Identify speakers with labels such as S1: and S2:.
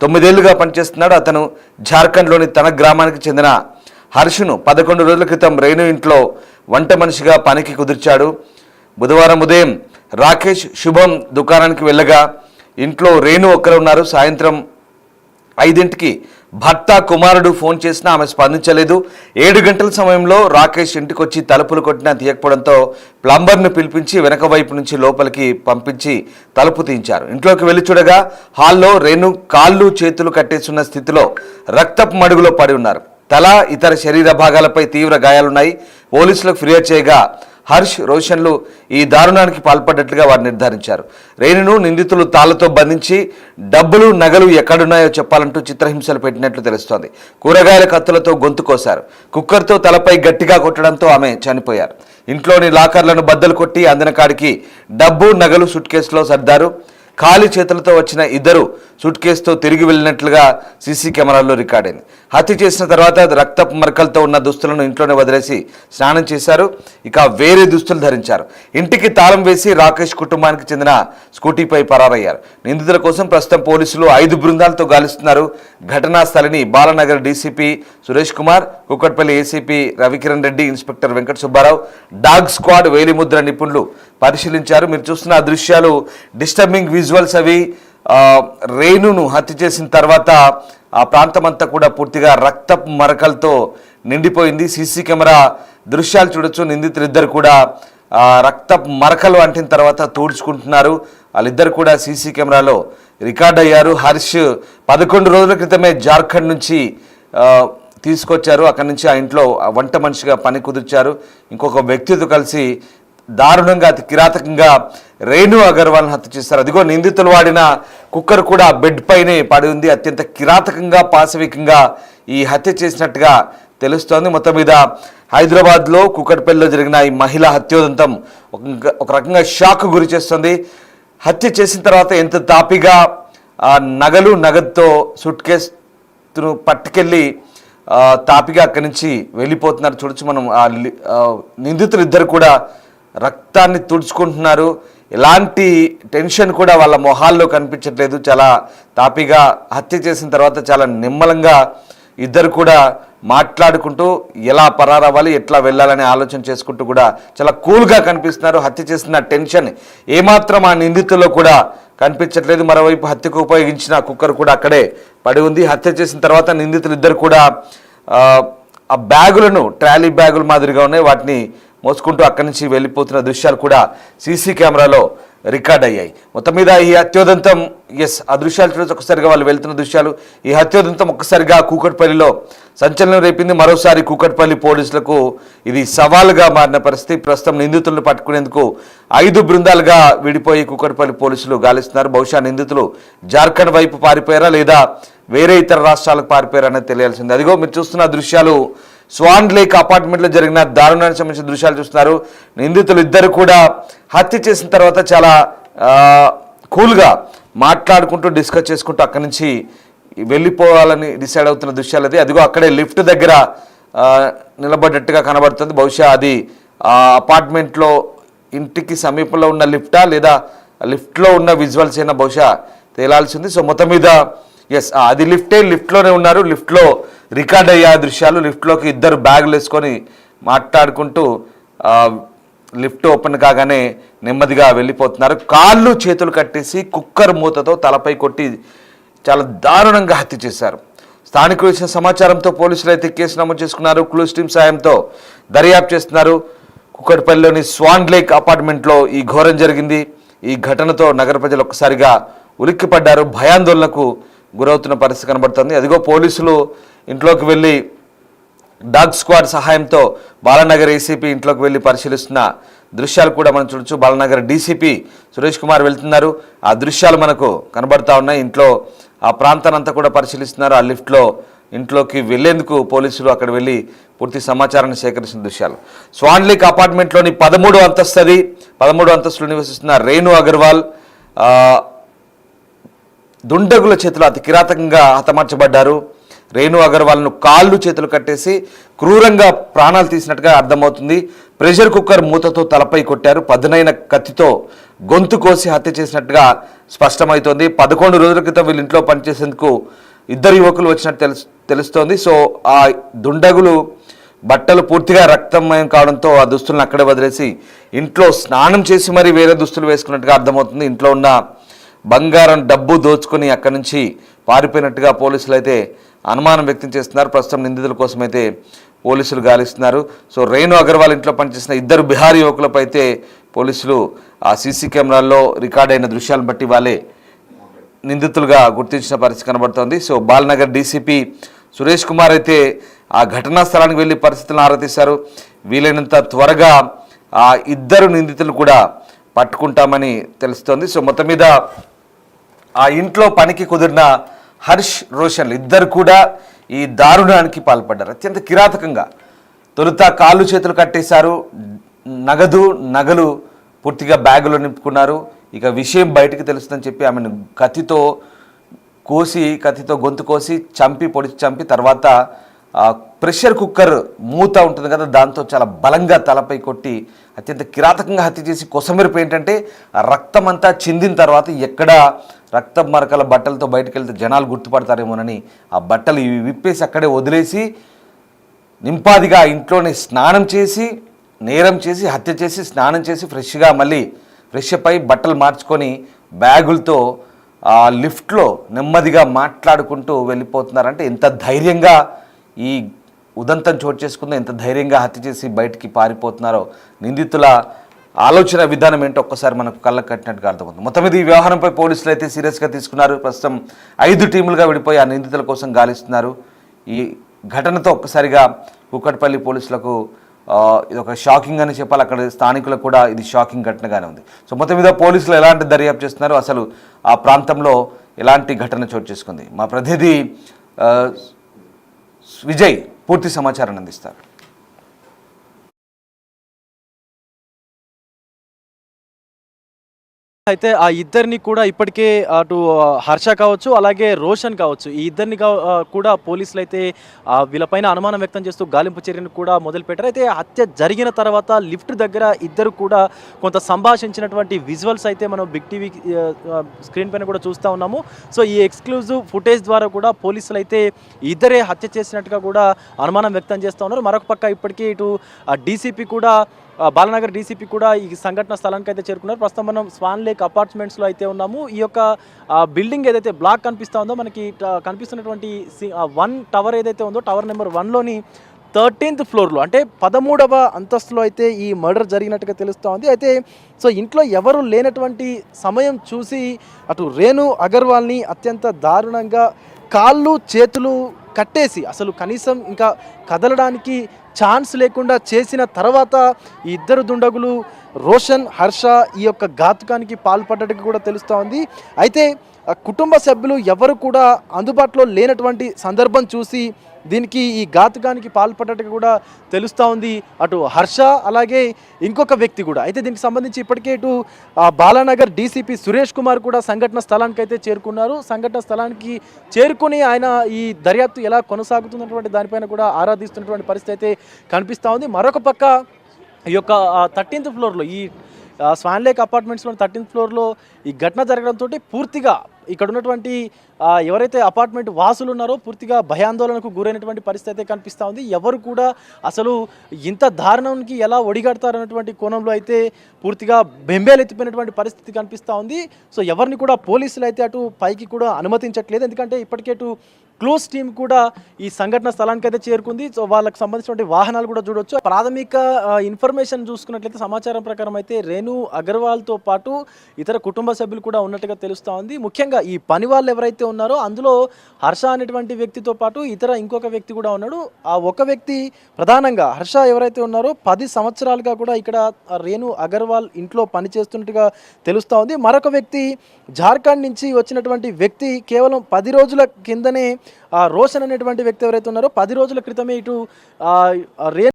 S1: 9 ఏళ్లుగా పనిచేస్తున్నాడు. అతను జార్ఖండ్లోని తన గ్రామానికి చెందిన హర్షును 11 రోజుల క్రితం రేణు ఇంట్లో వంట మనిషిగా పనికి కుదిర్చాడు. బుధవారం ఉదయం రాకేష్ శుభం దుకాణానికి వెళ్ళగా ఇంట్లో రేణు ఒక్కరు ఉన్నారు. సాయంత్రం 5ంటికి భర్త కుమారుడు ఫోన్ చేసినా ఆమె స్పందించలేదు. 7 గంటల సమయంలో రాకేష్ ఇంటికి వచ్చి తలుపులు కొట్టినా తీయకపోవడంతో ప్లంబర్ను పిలిపించి వెనక వైపు నుంచి లోపలికి పంపించి తలుపు తీయించారు. ఇంట్లోకి వెళ్లి చూడగా హాల్లో రేణు కాళ్ళు చేతులు కట్టేస్తున్న స్థితిలో రక్తపు మడుగులో పడి ఉన్నారు. తల ఇతర శరీర భాగాలపై తీవ్ర గాయాలున్నాయి. పోలీసులకు ఫిర్యాదు చేయగా హర్ష్ రోషన్లు ఈ దారుణానికి పాల్పడ్డట్లుగా వారు నిర్ధారించారు. రేణును నిందితులు తాళ్లతో బంధించి డబ్బులు నగలు ఎక్కడున్నాయో చెప్పాలంటూ చిత్రహింసలు పెట్టినట్లు తెలుస్తోంది. కూరగాయల కత్తులతో గొంతు కోశారు. కుక్కర్తో తలపై గట్టిగా కొట్టడంతో ఆమె చనిపోయారు. ఇంట్లోని లాకర్లను బద్దలు కొట్టి అందిన కాడికి డబ్బు నగలు సూట్ కేసులో సర్దారు. ఖాళీ చేతులతో వచ్చిన ఇద్దరు సూట్ కేసుతో తిరిగి వెళ్ళినట్లుగా సీసీ కెమెరాల్లో రికార్డైంది. హత్య చేసిన తర్వాత రక్తపు మరకలతో ఉన్న దుస్తులను ఇంట్లోనే వదిలేసి స్నానం చేశారు. ఇక వేరే దుస్తులు ధరించారు. ఇంటికి తాళం వేసి రాకేష్ కుటుంబానికి చెందిన స్కూటీపై పరారయ్యారు. నిందితుల కోసం ప్రస్తుతం పోలీసులు 5 బృందాలతో గాలిస్తున్నారు. ఘటనా స్థలిని Balanagar DCP Suresh Kumar, Kukatpally ACP Ravikiran Reddy, inspector Venkata Subbarao, dog squad వేలిముద్ర నిపుణులు పరిశీలించారు. మీరు చూస్తున్న ఆ దృశ్యాలు డిస్టర్బింగ్ విజువల్స్. అవి రేణును హత్య చేసిన తర్వాత ఆ ప్రాంతమంతా కూడా పూర్తిగా రక్తపు మరకలతో నిండిపోయింది. సీసీ కెమెరా దృశ్యాలు చూడొచ్చు. నిందితులు ఇద్దరు కూడా రక్తపు మరకలు అంటిన తర్వాత తూడ్చుకుంటున్నారు. వాళ్ళిద్దరు కూడా సీసీ కెమెరాలో రికార్డ్ అయ్యారు. హర్ష్ 11 రోజుల క్రితమే జార్ఖండ్ నుంచి తీసుకొచ్చారు. అక్కడి నుంచి ఆ ఇంట్లో వంట మనిషిగా పని కుదిర్చారు. ఇంకొక వ్యక్తితో కలిసి దారుణంగా అతి కిరాతకంగా రేణు అగర్వాల్ని హత్య చేశారు. అదిగో నిందితులు వాడిన కుక్కర్ కూడా బెడ్ పైనే పడి ఉంది. అత్యంత కిరాతకంగా పాశవికంగా ఈ హత్య చేసినట్టుగా తెలుస్తోంది. మొత్తం మీద హైదరాబాద్లో కూకట్పల్లిలో జరిగిన ఈ మహిళా హత్యోదంతం ఒక రకంగా షాక్ గురి చేస్తుంది. హత్య చేసిన తర్వాత ఎంత తాపిగా నగలు నగదుతో సూట్ కేసును పట్టుకెళ్ళి తాపిగా అక్కడి నుంచి వెళ్ళిపోతున్నారు. చూడొచ్చు మనం. నిందితులు ఇద్దరు కూడా రక్తాన్ని తుడుచుకుంటున్నారు. ఎలాంటి టెన్షన్ కూడా వాళ్ళ మొహాల్లో కనిపించట్లేదు. చాలా తాపిగా హత్య చేసిన తర్వాత చాలా నిమ్మలంగా ఇద్దరు కూడా మాట్లాడుకుంటూ ఎలా పరారవ్వాలి, ఎట్లా వెళ్ళాలని ఆలోచన చేసుకుంటూ కూడా చాలా కూల్గా కనిపిస్తున్నారు. హత్య చేసిన టెన్షన్ ఏమాత్రం ఆ నిందితుల్లో కూడా కనిపించట్లేదు. మరోవైపు హత్యకు ఉపయోగించిన కుక్కర్ కూడా అక్కడే పడి ఉంది. హత్య చేసిన తర్వాత నిందితులు ఇద్దరు కూడా ఆ బ్యాగులను, ట్రాలీ బ్యాగుల మాదిరిగా ఉన్నాయి, వాటిని మోసుకుంటూ అక్కడి నుంచి వెళ్ళిపోతున్న దృశ్యాలు కూడా సీసీ కెమెరాలో రికార్డ్ అయ్యాయి. మొత్తం మీద ఈ హత్యోదంతం ఆ దృశ్యాలు చూడొచ్చు. ఒక్కసారిగా వాళ్ళు వెళ్తున్న దృశ్యాలు. ఈ హత్యోదంతం ఒక్కసారిగా కూకట్పల్లిలో సంచలనం రేపింది. మరోసారి కూకట్పల్లి పోలీసులకు ఇది సవాలుగా మారిన పరిస్థితి. ప్రస్తుతం నిందితులను పట్టుకునేందుకు 5 బృందాలుగా విడిపోయి కూకట్పల్లి పోలీసులు గాలిస్తున్నారు. బహుశా నిందితులు జార్ఖండ్ వైపు పారిపోయారా లేదా వేరే ఇతర రాష్ట్రాలకు పారిపోయారా అనేది తెలియాల్సింది. అదిగో మీరు చూస్తున్న దృశ్యాలు స్వాన్ లేక్ అపార్ట్మెంట్లో జరిగిన దారుణానికి సంబంధించిన దృశ్యాలు చూస్తున్నారు. నిందితులు ఇద్దరు కూడా హత్య చేసిన తర్వాత చాలా కూల్గా మాట్లాడుకుంటూ డిస్కస్ చేసుకుంటూ అక్కడి నుంచి వెళ్ళిపోవాలని డిసైడ్ అవుతున్న దృశ్యాలు అది. అదిగో అక్కడే లిఫ్ట్ దగ్గర నిలబడ్డట్టుగా కనబడుతుంది. బహుశా అది అపార్ట్మెంట్లో ఇంటికి సమీపంలో ఉన్న లిఫ్టా లేదా లిఫ్ట్లో ఉన్న విజువల్స్ అయినా బహుశా తేలాల్సింది. సో మొత్తం మీద అది లిఫ్ట్లోనే ఉన్నారు. లిఫ్ట్లో రికార్డ్ అయ్యే దృశ్యాలు. లిఫ్ట్లోకి ఇద్దరు బ్యాగులు వేసుకొని మాట్లాడుకుంటూ లిఫ్ట్ ఓపెన్ కాగానే నెమ్మదిగా వెళ్ళిపోతున్నారు. కాళ్ళు చేతులు కట్టేసి కుక్కర్ మూతతో తలపై కొట్టి చాలా దారుణంగా హత్య చేశారు. స్థానికులు ఇచ్చిన సమాచారంతో పోలీసులు అయితే కేసు నమోదు చేసుకున్నారు. క్లూస్ టీమ్ సాయంతో దర్యాప్తు చేస్తున్నారు. కూకట్పల్లిలోని స్వాన్ లేక్ అపార్ట్మెంట్లో ఈ ఘోరం జరిగింది. ఈ ఘటనతో నగర ప్రజలు ఒక్కసారిగా ఉలిక్కిపడ్డారు. భయాందోళనకు గురవుతున్న పరిస్థితి కనబడుతుంది. అదిగో పోలీసులు ఇంట్లోకి వెళ్ళి డాగ్ స్క్వాడ్ సహాయంతో బాలనగర్ ఏసీపీ ఇంట్లోకి వెళ్ళి పరిశీలిస్తున్న దృశ్యాలు కూడా మనం చూడొచ్చు. బాలనగర్ డీసీపీ సురేష్ కుమార్ వెళ్తున్నారు. ఆ దృశ్యాలు మనకు కనబడతా ఉన్నాయి. ఇంట్లో ఆ ప్రాంతాన్ని అంతా కూడా పరిశీలిస్తున్నారు. ఆ లిఫ్ట్లో ఇంట్లోకి వెళ్లేందుకు పోలీసులు అక్కడ వెళ్ళి పూర్తి సమాచారాన్ని సేకరించిన దృశ్యాలు. స్వాన్ లేక్ అపార్ట్మెంట్లోని 13వ అంతస్తు 13వ అంతస్తులో నివసిస్తున్న రేణు అగర్వాల్ దుండగుల చేతిలో అతి కిరాతకంగా హతమార్చబడ్డారు. రేణు అగర్వాల్ను కాళ్ళు చేతులు కట్టేసి క్రూరంగా ప్రాణాలు తీసినట్టుగా అర్థమవుతుంది. ప్రెషర్ కుక్కర్ మూతతో తలపై కొట్టారు. పదునైన కత్తితో గొంతు కోసి హత్య చేసినట్టుగా స్పష్టమవుతోంది. 11 రోజుల క్రితం వీళ్ళ ఇంట్లో పనిచేసేందుకు ఇద్దరు యువకులు వచ్చినట్టు తెలుస్తోంది. సో ఆ దుండగులు బట్టలు పూర్తిగా రక్తమయం కావడంతో ఆ దుస్తులను అక్కడే వదిలేసి ఇంట్లో స్నానం చేసి మరీ వేరే దుస్తులు వేసుకున్నట్టుగా అర్థమవుతుంది. ఇంట్లో ఉన్న బంగారం డబ్బు దోచుకొని అక్కడి నుంచి పారిపోయినట్టుగా పోలీసులు అయితే అనుమానం వ్యక్తం చేస్తున్నారు. ప్రస్తుతం నిందితుల కోసం అయితే పోలీసులు గాలిస్తున్నారు. సో రేణు అగర్వాల్ ఇంట్లో పనిచేసిన ఇద్దరు బిహారీ యువకులపై అయితే పోలీసులు ఆ సీసీ కెమెరాల్లో రికార్డ్ అయిన దృశ్యాలను బట్టి వాళ్ళే నిందితులుగా గుర్తించిన పరిస్థితి కనబడుతోంది. సో బాలనగర్ డీసీపీ సురేష్ కుమార్ అయితే ఆ ఘటనా స్థలానికి వెళ్ళి పరిస్థితులను ఆరాధిస్తారు. వీలైనంత త్వరగా ఆ ఇద్దరు నిందితులు కూడా పట్టుకుంటామని తెలుస్తోంది. సో మొత్తం మీద ఆ ఇంట్లో పనికి కుదిరిన హర్ష్, రోషన్లు ఇద్దరు కూడా ఈ దారుణానికి పాల్పడ్డారు. అత్యంత కిరాతకంగా తొలుత కాళ్ళు చేతులు కట్టేశారు. నగలు పూర్తిగా బ్యాగులో నింపుకున్నారు. ఇక విషయం బయటికి తెలుస్తుందని చెప్పి ఆమెను కత్తితో గొంతు కోసి పొడిచి చంపి తర్వాత ప్రెషర్ కుక్కర్ మూత ఉంటుంది కదా, దాంతో చాలా బలంగా తలపై కొట్టి అత్యంత కిరాతకంగా హత్య చేసి కొసమెరుపు ఏంటంటే రక్తం అంతా చిందిన తర్వాత ఎక్కడ రక్తం మరకల బట్టలతో బయటకు వెళ్తే జనాలు గుర్తుపడతారేమోనని ఆ బట్టలు విప్పేసి అక్కడే వదిలేసి నింపాదిగా ఇంట్లోనే స్నానం చేసి నేరం చేసి హత్య చేసి స్నానం చేసి ఫ్రెష్గా మళ్ళీ ఫ్రెష్ అప్ అయి బట్టలు మార్చుకొని బ్యాగులతో ఆ లిఫ్ట్లో నెమ్మదిగా మాట్లాడుకుంటూ వెళ్ళిపోతున్నారంటే ఎంత ధైర్యంగా ఈ ఉదంతం చోటు చేసుకుందో, ఎంత ధైర్యంగా హత్య చేసి బయటికి పారిపోతున్నారో నిందితుల ఆలోచన విధానం ఏంటో ఒక్కసారి మనకు కళ్ళకు కట్టినట్టుగా అర్థమవుతుంది. మొత్తం మీద ఈ వ్యవహారంపై పోలీసులు అయితే సీరియస్గా తీసుకున్నారు. ప్రస్తుతం 5 టీములుగా విడిపోయి ఆ నిందితుల కోసం గాలిస్తున్నారు. ఈ ఘటనతో ఒక్కసారిగా కూకట్పల్లి పోలీసులకు ఇది ఒక షాకింగ్ అని చెప్పాలి. అక్కడ స్థానికులకు కూడా ఇది షాకింగ్ ఘటనగానే ఉంది. సో మొత్తం మీద పోలీసులు ఎలాంటి దర్యాప్తు చేస్తున్నారు, అసలు ఆ ప్రాంతంలో ఎలాంటి ఘటన చోటు చేసుకుంది, మా ప్రతినిధి విజయ్ పూర్తి సమాచారాన్ని అందిస్తారు.
S2: అయితే ఆ ఇద్దరిని కూడా ఇప్పటికే అటు హర్ష కావచ్చు అలాగే రోషన్ కావచ్చు, ఈ ఇద్దరిని కూడా పోలీసులు అయితే వీళ్ళపైన అనుమానం వ్యక్తం చేస్తూ గాలింపు చర్యను కూడా మొదలుపెట్టారు. అయితే హత్య జరిగిన తర్వాత లిఫ్ట్ దగ్గర ఇద్దరు కూడా కొంత సంభాషించినటువంటి విజువల్స్ అయితే మనం బిగ్ టీవీ స్క్రీన్ పైన కూడా చూస్తూ ఉన్నాము. సో ఈ ఎక్స్క్లూజివ్ ఫుటేజ్ ద్వారా కూడా పోలీసులు అయితే ఇద్దరే హత్య చేసినట్టుగా కూడా అనుమానం వ్యక్తం చేస్తూ ఉన్నారు. మరొక పక్క ఇప్పటికీ ఇటు డీసీపీ కూడా బాలనగర్ డీసీపీ కూడా ఈ సంఘటన స్థలానికి అయితే చేరుకున్నారు. ప్రస్తుతం మనం స్వాన్ లేక్ అపార్ట్మెంట్స్లో అయితే ఉన్నాము. ఈ యొక్క బిల్డింగ్ ఏదైతే బ్లాక్ కనిపిస్తూ ఉందో మనకి కనిపిస్తున్నటువంటి 1 టవర్ ఏదైతే ఉందో టవర్ నెంబర్ 1లోని 13th ఫ్లోర్లో అంటే 13వ అంతస్తులో అయితే ఈ మర్డర్ జరిగినట్టుగా తెలుస్తూ ఉంది. అయితే సో ఇంట్లో ఎవరు లేనటువంటి సమయం చూసి అటు రేణు అగర్వాల్ని అత్యంత దారుణంగా కాళ్ళు చేతులు కట్టేసి అసలు కనీసం ఇంకా కదలడానికి ఛాన్స్ లేకుండా చేసిన తర్వాత ఈ ఇద్దరు దుండగులు రోషన్, హర్ష ఈ యొక్క ఘాతుకానికి పాల్పడ్డట్టుగా కూడా తెలుస్తూ ఉంది. అయితే కుటుంబ సభ్యులు ఎవరు కూడా అందుబాటులో లేనటువంటి సందర్భం చూసి దీనికి ఈ ఘాతుకానికి పాల్పడ్డట్టుగా కూడా తెలుస్తూ ఉంది అటు హర్ష అలాగే ఇంకొక వ్యక్తి కూడా. అయితే దీనికి సంబంధించి ఇప్పటికే ఇటు బాలానగర్ డీసీపీ సురేష్ కుమార్ కూడా సంఘటన స్థలానికి అయితే చేరుకున్నారు. సంఘటన స్థలానికి చేరుకుని ఆయన ఈ దర్యాప్తు ఎలా కొనసాగుతున్నటువంటి దానిపైన కూడా ఆరాధిస్తున్నటువంటి పరిస్థితి అయితే కనిపిస్తూ ఉంది. మరొక పక్క ఈ యొక్క 13th ఫ్లోర్లో ఈ స్వాన్ లేక్ అపార్ట్మెంట్స్లో 13th ఫ్లోర్లో ఈ ఘటన జరగడంతో పూర్తిగా ఇక్కడ ఉన్నటువంటి ఎవరైతే అపార్ట్మెంట్ వాసులు ఉన్నారో పూర్తిగా భయాందోళనకు గురైనటువంటి పరిస్థితి అయితే కనిపిస్తూ ఉంది. ఎవరు కూడా అసలు ఇంత దారుణానికి ఎలా ఒడిగడతారన్నటువంటి కోణంలో అయితే పూర్తిగా బెంబేలెత్తిపోయినటువంటి పరిస్థితి కనిపిస్తూ ఉంది. సో ఎవరిని కూడా పోలీసులు అయితే అటు పైకి కూడా అనుమతించట్లేదు. ఎందుకంటే ఇప్పటికే అటు క్లోజ్ టీమ్ కూడా ఈ సంఘటన స్థలానికి అయితే చేరుకుంది. సో వాళ్ళకి సంబంధించినటువంటి వాహనాలు కూడా చూడొచ్చు. ప్రాథమిక ఇన్ఫర్మేషన్ చూసుకున్నట్లయితే సమాచారం ప్రకారం అయితే రేణు అగర్వాల్తో పాటు ఇతర కుటుంబ సభ్యులు కూడా ఉన్నట్టుగా తెలుస్తూ ఉంది. ముఖ్యంగా ఈ పని వాళ్ళు ఎవరైతే ఉన్నారో అందులో హర్ష అనేటువంటి వ్యక్తితో పాటు ఇంకొక వ్యక్తి కూడా ఉన్నాడు. ఆ ఒక వ్యక్తి ప్రధానంగా హర్ష ఎవరైతే ఉన్నారో 10 సంవత్సరాలుగా కూడా ఇక్కడ రేణు అగర్వాల్ ఇంట్లో పనిచేస్తున్నట్టుగా తెలుస్తూ ఉంది. మరొక వ్యక్తి జార్ఖండ్ నుంచి వచ్చినటువంటి వ్యక్తి కేవలం 10 రోజుల కిందనే రోషన్ అనేటువంటి వ్యక్తి ఎవరైతే ఉన్నారో 10 రోజుల క్రితమే ఇటు